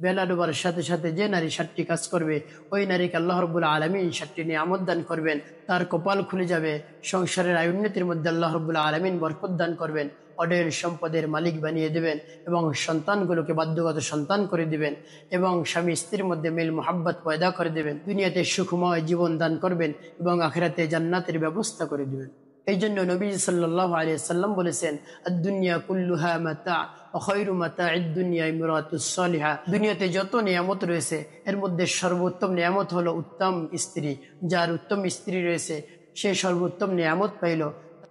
বেলা ডোবার সাথে সাথে যে নারী 7টি কাজ করবে ওই নারীকে আল্লাহ রাব্বুল আলামিন 7টি নিয়ামত দান করবেন। তার কপাল খুলে যাবে, সংসারের আয়-উন্নতির মধ্যে আল্লাহ রাব্বুল আলামিন বরকত দান করবেন, অঢেল সম্পদের মালিক বানিয়ে দেবেন এবং সন্তানগুলোকে বাধ্যগত সন্তান করে দিবেন এবং স্বামী স্ত্রীর মধ্যে মিল মোহাব্বত পয়দা করে দেবেন, দুনিয়াতে সুখময় জীবন দান করবেন এবং আখিরাতে জান্নাতের ব্যবস্থা করে দিবেন। এই জন্য নবী সাল্লাল্লাহু আলাইহি সাল্লাম বলেছেন, আদ-দুনিয়া কুল্লুহা মাতা ওয়া খায়রু মাতা'আদ দুনিয়া ইমরাতুস সালিহা। দুনিয়াতে যত নিয়ামত রয়েছে এর মধ্যে সর্বোত্তম নিয়ামত হলো উত্তম স্ত্রী। যার উত্তম স্ত্রী রয়েছে সে সর্বোত্তম নিয়ামত পাইল।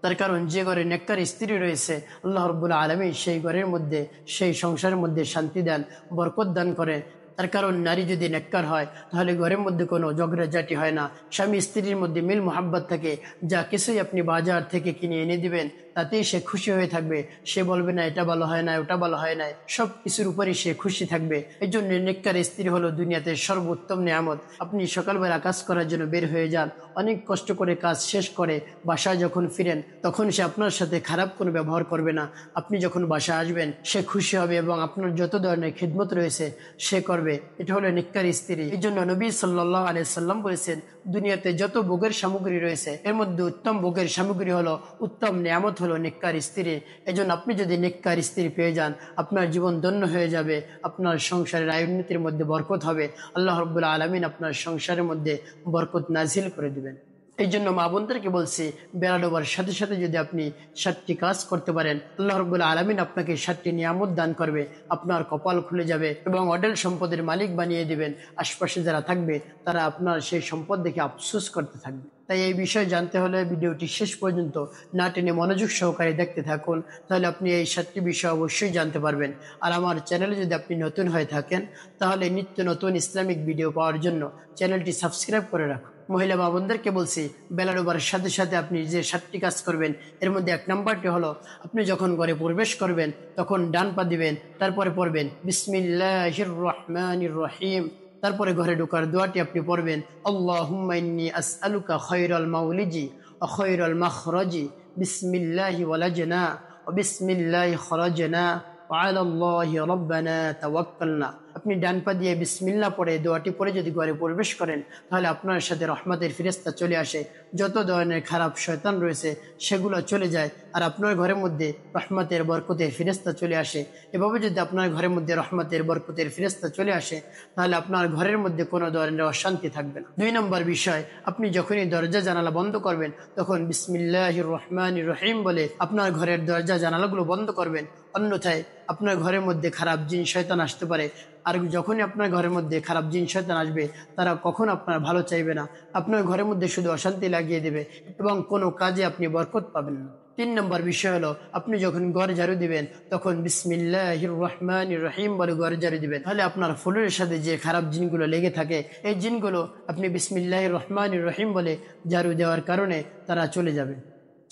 তার কারণ যে ঘরে নেককার স্ত্রী রয়েছে আল্লাহ রাব্বুল আলামিন সেই ঘরের মধ্যে, সেই সংসারের মধ্যে শান্তি দান, বরকত দান করে। তার কারণ নারী যদি নেককার হয় তাহলে ঘরের মধ্যে কোনো ঝগড়াঝাটি হয় না, স্বামী স্ত্রীর মধ্যে মিল মোহাব্বত থাকে। যা কিছুই আপনি বাজার থেকে কিনে এনে দিবেন তাতেই সে খুশি হয়ে থাকবে। সে বলবে না এটা ভালো হয় না, ওটা ভালো হয় না, সব কিছুর উপরই সে খুশি থাকবে। এই জন্য নেককার স্ত্রী হলো দুনিয়াতে সর্বোত্তম নিয়ামত। আপনি সকালবেলা কাজ করার জন্য বের হয়ে যান, অনেক কষ্ট করে কাজ শেষ করে বাসায় যখন ফিরেন তখন সে আপনার সাথে খারাপ কোনো ব্যবহার করবে না। আপনি যখন বাসায় আসবেন সে খুশি হবে এবং আপনার যত ধরনের খিদমত রয়েছে সে করবে। এটা হলো নেককার স্ত্রী। এই জন্য নবী সাল্লাল্লাহু আলাইহি সাল্লাম বলেছেন, দুনিয়াতে যত ভোগের সামগ্রী রয়েছে এর মধ্যে উত্তম ভোগের সামগ্রী হলো, উত্তম নিয়ামত হলো নেককার স্ত্রী। এই জন্য আপনি যদি নেককার স্ত্রী পেয়ে যান আপনার জীবন ধন্য হয়ে যাবে, আপনার সংসারের আয়-উন্নতির মধ্যে বরকত হবে, আল্লাহ রাব্বুল আলামিন আপনার সংসারের মধ্যে বরকত নাজিল করে দিবেন। এই জন্য মা বোনদেরকে বলছি, বেলা ডোবার সাথে সাথে যদি আপনি 7টি কাজ করতে পারেন আল্লাহ রাব্বুল আলামিন আপনাকে 7টি নিয়ামত দান করবে, আপনার কপাল খুলে যাবে এবং অঢেল সম্পদের মালিক বানিয়ে দিবেন। আশপাশে যারা থাকবে তারা আপনার সেই সম্পদ দেখে আফসোস করতে থাকবে। তাই এই বিষয়ে জানতে হলে ভিডিওটি শেষ পর্যন্ত না টেনে মনোযোগ সহকারে দেখতে থাকুন, তাহলে আপনি এই 7টি বিষয় অবশ্যই জানতে পারবেন। আর আমার চ্যানেলে যদি আপনি নতুন হয়ে থাকেন তাহলে নিত্য নতুন ইসলামিক ভিডিও পাওয়ার জন্য চ্যানেলটি সাবস্ক্রাইব করে রাখুন। মহিলা মা বোনদেরকে বলছি, বেলা ডোবার সাথে সাথে আপনি যে 7টি কাজ করবেন এর মধ্যে 1 নম্বরটি হলো, আপনি যখন ঘরে প্রবেশ করবেন তখন ডান পা দিবেন, তারপরে পড়বেন বিসমিল্লাহির রহমানির রহিম। তারপরে ঘরে ঢোকার দোয়াটি আপনি পড়বেন, আল্লাহুম্মা ইন্নী আসআলুকা খায়রাল মাউলিজি ওয়া খায়রাল মাখরাজি বিসমিল্লাহি ওয়ালাজনা ওয়া বিসমিল্লাহি খরাজনা ওয়া আলাল্লাহি রাব্বানা তাওয়াক্কালনা। আপনি ডান পা দিয়ে বিসমিল্লাহ পড়ে দোয়াটি পড়ে যদি ঘরে প্রবেশ করেন তাহলে আপনার সাথে রহমতের ফেরেশতা চলে আসে, যত ধরনের খারাপ শয়তান রয়েছে সেগুলো চলে যায় আর আপনার ঘরের মধ্যে রহমতের বরকতের ফেরেশতা চলে আসে। এভাবে যদি আপনার ঘরের মধ্যে রহমতের বরকতের ফেরেশতা চলে আসে তাহলে আপনার ঘরের মধ্যে কোনো ধরনের অশান্তি থাকবে না। 2 নম্বর বিষয়, আপনি যখনই দরজা জানালা বন্ধ করবেন তখন বিসমিল্লাহির রহমানির রহিম বলে আপনার ঘরের দরজা জানালাগুলো বন্ধ করবেন, অন্যথায় আপনার ঘরের মধ্যে খারাপ জিন শয়তান আসতে পারে। আর যখনই আপনার ঘরের মধ্যে খারাপ জিন শয়তান আসবে তারা কখনো আপনার ভালো চাইবে না, আপনার ঘরের মধ্যে শুধু অশান্তি লাগিয়ে দেবে এবং কোনো কাজে আপনি বরকত পাবেন না। 3 নম্বর বিষয় হলো, আপনি যখন ঘর ঝাড়ু দিবেন তখন বিসমিল্লাহির রহমানির রহিম বলে ঘর ঝাড়ু দিবেন, তাহলে আপনার ফ্লোরের সাথে যে খারাপ জিনগুলো লেগে থাকে এই জিনগুলো আপনি বিসমিল্লাহির রহমানির রহিম বলে ঝাড়ু দেওয়ার কারণে তারা চলে যাবে।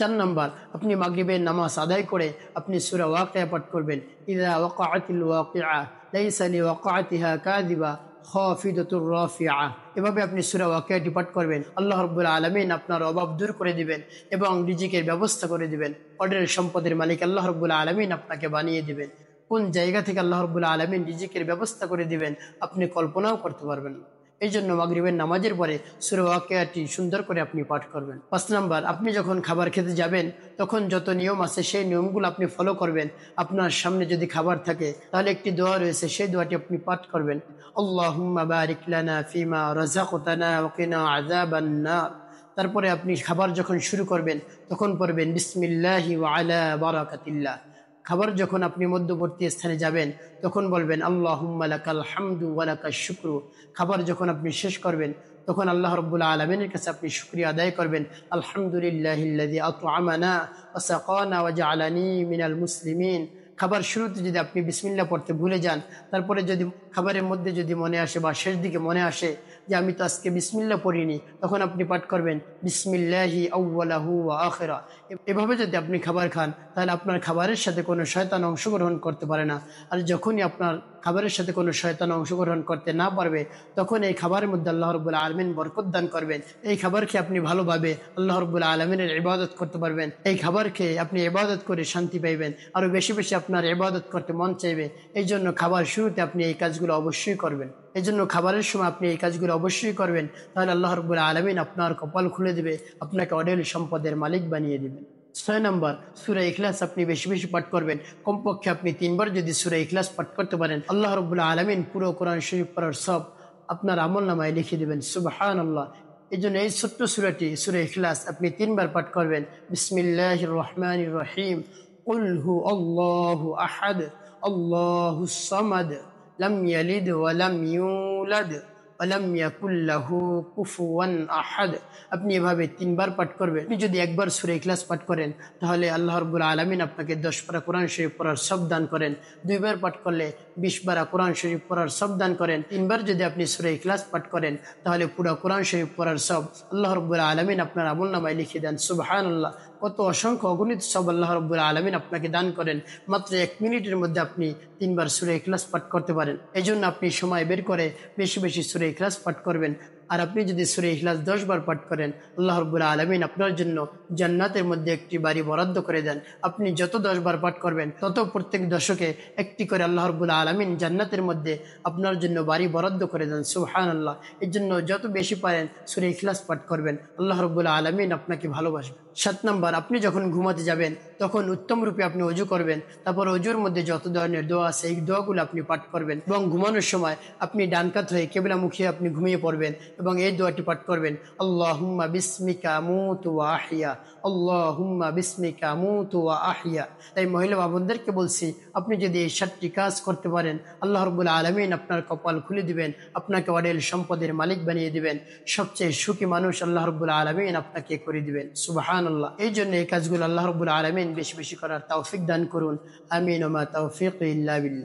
4 নম্বর, আপনি মাগরিবের নামাজ আদায় করে আপনি সূরা ওয়াকিয়া পাঠ করবেন, ইযা ওয়াকাআতিল ওয়াকিআ লাইসা লিওয়াকাআতিহা কাযিবা খাফিদাতুর রাফিআ। এভাবে আপনি সূরা ওয়াকিয়াটি পাঠ করবেন, আল্লাহ রাব্বুল আলামিন আপনার অভাব দূর করে দিবেন এবং রিজিকের ব্যবস্থা করে দিবেন, অঢেল সম্পদের মালিক আল্লাহ রাব্বুল আলামিন আপনাকে বানিয়ে দিবেন। কোন জায়গা থেকে আল্লাহ রাব্বুল আলামিন রিজিকের ব্যবস্থা করে দিবেন আপনি কল্পনাও করতে পারবেন না। এই জন্য মাগরিবের নামাজের পরে সূরা ওয়াকিয়াটি সুন্দর করে আপনি পাঠ করবেন। 5 নম্বর, আপনি যখন খাবার খেতে যাবেন তখন যত নিয়ম আছে সেই নিয়মগুলো আপনি ফলো করবেন। আপনার সামনে যদি খাবার থাকে তাহলে একটি দোয়া রয়েছে, সেই দোয়াটি আপনি পাঠ করবেন, আল্লাহুম্মা বারিক লানা ফিমা রাযাকতানা ওয়া কিনা আযাবান নার। তারপরে আপনি খাবার যখন শুরু করবেন তখন পড়বেন বিসমিল্লাহি ওয়া আলা বারাকাতিল্লাহ। খাবার যখন আপনি মধ্যবর্তী স্থানে যাবেন তখন বলবেন আল্লাহুম্মা লাকাল হামদু ওয়া লাকাশ শুকরু। খাবার যখন আপনি শেষ করবেন তখন আল্লাহ রাব্বুল আলামিনের কাছে আপনি শুকরিয়া আদায় করবেন, আলহামদুলিল্লাহিল্লাযী আত'আমানা ওয়া সাকানা ওয়া জা'আলানি মিনাল মুসলিমিন। খাবার শুরুতে যদি আপনি বিসমিল্লাহ পড়তে ভুলে যান, তারপরে যদি খাবারের মধ্যে যদি মনে আসে বা শেষ দিকে মনে আসে যে আমি তো আজকে বিসমিল্লাহ পড়িনি, তখন আপনি পাঠ করবেন বিসমিল্লাহি আউওয়ালাহু ওয়া আখিরা। এভাবে যদি আপনি খাবার খান তাহলে আপনার খাবারের সাথে কোনো শয়তান অংশগ্রহণ করতে পারে না। আর যখনই আপনার খাবারের সাথে কোনো শয়তান অংশগ্রহণ করতে না পারবে, তখন এই খাবারের মধ্যে আল্লাহ রাব্বুল আলামিন বরকত দান করবেন। এই খাবার খেয়ে আপনি ভালোভাবে আল্লাহ রাব্বুল আলামিনের ইবাদত করতে পারবেন। এই খাবার খেয়ে আপনি ইবাদত করে শান্তি পাইবেন, আরো বেশি বেশি আপনার ইবাদত করতে মন চাইবে। এই জন্য খাবার শুরুতে আপনি এই কাজগুলো অবশ্যই করবেন। এই জন্য খাবারের সময় আপনি এই কাজগুলো অবশ্যই করবেন, তাহলে আল্লাহ রাব্বুল আলামিন আপনার কপাল খুলে দিবে, আপনাকে অঢেল সম্পদের মালিক বানিয়ে দিবেন। 6 নম্বর, সূরা ইখলাস আপনি বেশি বেশি পাঠ করবেন। কমপক্ষে আপনি 3 বার যদি সূরা ইখলাস পাঠ করতে পারেন, আল্লাহ রাব্বুল আলামিন পুরো কোরআন শরীফ পড়ার সব আপনার আমলনামায় লিখে দিবেন। সুবহানাল্লাহ। এই জন্য এই ছোট্ট সূরাটি সূরা ইখলাস আপনি 3 বার পাঠ করবেন। বিসমিল্লাহির রহমানির রহিম। কুল হু আল্লাহু আহাদ আল্লাহুস সামাদ লাম ইয়ালিদ ওয়া লাম ইউলাদ ওয়ালাম ইয়াকুল লাহু কুফুয়ান আহাদ। আপনি এভাবে 3 বার পাঠ করবেন। আপনি যদি একবার সূরা ইখলাস পাঠ করেন, তাহলে আল্লাহ রাব্বুল আলামিন আপনাকে 10 পারা কোরআন শরীফ পড়ার সব দান করেন। 2 বার পাঠ করলে 20 পারা কোরআন শরীফ পড়ার সব দান করেন। 3 বার যদি আপনি সূরা ইখলাস পাঠ করেন, তাহলে পুরো কোরআন শরীফ পড়ার সব আল্লাহ রাব্বুল আলামিন আপনার আমলনামায় লিখে দেন। সুবহানাল্লাহ। কত অসংখ্য অগণিত সব আল্লাহ রাব্বুল আলামিন আপনাকে দান করেন। মাত্র 1 মিনিটের মধ্যে আপনি 3 বার সূরা ইখলাস পাঠ করতে পারেন। এই জন্য আপনি সময় বের করে বেশি বেশি সূরা ইখলাস পাঠ করবেন। আর আপনি যদি সূরা ইখলাস 10 বার পাঠ করেন, আল্লাহ রাব্বুল আলামিন আপনার জন্য জান্নাতের মধ্যে একটি বাড়ি বরাদ্দ করে দেন। আপনি যত 10 বার পাঠ করবেন, তত প্রত্যেক দশকে একটি করে আল্লাহ রাব্বুল আলামিন জান্নাতের মধ্যে আপনার জন্য বাড়ি বরাদ্দ করে দেন। সুবহানাল্লাহ। এর জন্য যত বেশি পারেন সূরা ইখলাস পাঠ করবেন, আল্লাহ রাব্বুল আলামিন আপনাকে ভালোবাসবেন। 7 নম্বর, আপনি যখন ঘুমাতে যাবেন, তখন উত্তম রূপে আপনি ওযু করবেন। তারপর ওযুর মধ্যে যত ধরনের দোয়া আছে, এই দোয়াগুলো আপনি পাঠ করবেন এবং ঘুমানোর সময় আপনি ডান কাত হয়ে কিবলামুখী আপনি ঘুমিয়ে পড়বেন এবং এই দোয়াটি পাঠ করবেন। আল্লাহুম্মা বিসমিকা আমুতু ওয়া আহইয়া, আল্লাহুম্মা বিসমিকা আমুতু ওয়া আহইয়া। তাই মহিলা বাবনদেরকে বলছি, আপনি যদি এই 7টি কাজ করতে পারেন, আল্লাহ রাব্বুল আলামিন আপনার কপাল খুলে দিবেন, আপনাকে অঢেল সম্পদের মালিক বানিয়ে দিবেন। সবচেয়ে সুখী মানুষ আল্লাহ রাব্বুল আলামিন আপনাকে করে দিবেন। সুবহানাল্লাহ। এই জন্য এই কাজগুলো আল্লাহ রাব্বুল আলামিন বেশি বেশি করার তৌফিক দান করুন। আমিন ওয়া মা তাওফীকি ইল্লা বিল্লাহ।